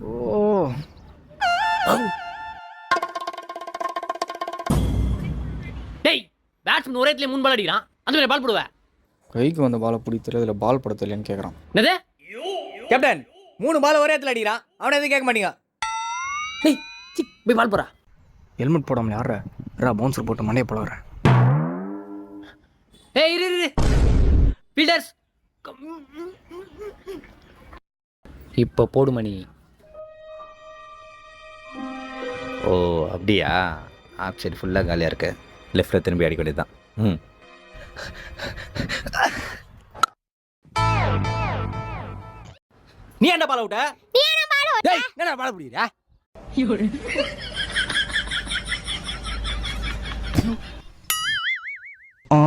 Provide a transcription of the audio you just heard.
ஓ டேய் பேட்ஸ்மேன் ஒரே இடத்துல 3 பால் அடிக்கிறான். அந்த மாதிரி பால் போடுவ. கைக்கு வந்த பாலை பிடித்தல இதில் பால் பட தெரியலன்னு கேட்குறான். என்னது? கேப்டன் 3 பால் ஒரே இடத்துல அடிக்கிறான். அவனை எதுவும் கேட்க மாட்டீங்க. டேய் போய் பால் போடா. ஹெல்மெட் போடாமல் யாரா பவுன்சர் போட்டு மண்டையை போட வரேன். ஏய் இரு ஃபீல்டர்ஸ் இப்போ போடு மணி. ஓ அப்படியா? ஆப் சைடு ஃபுல்லாக காலியாக இருக்கு. லெஃப்டில் திரும்பி அடிக்க வேண்டியது தான். நீ என்ன பால் விட்ட? டேய் என்னடா பால் பிடிக்கிறா? ஆ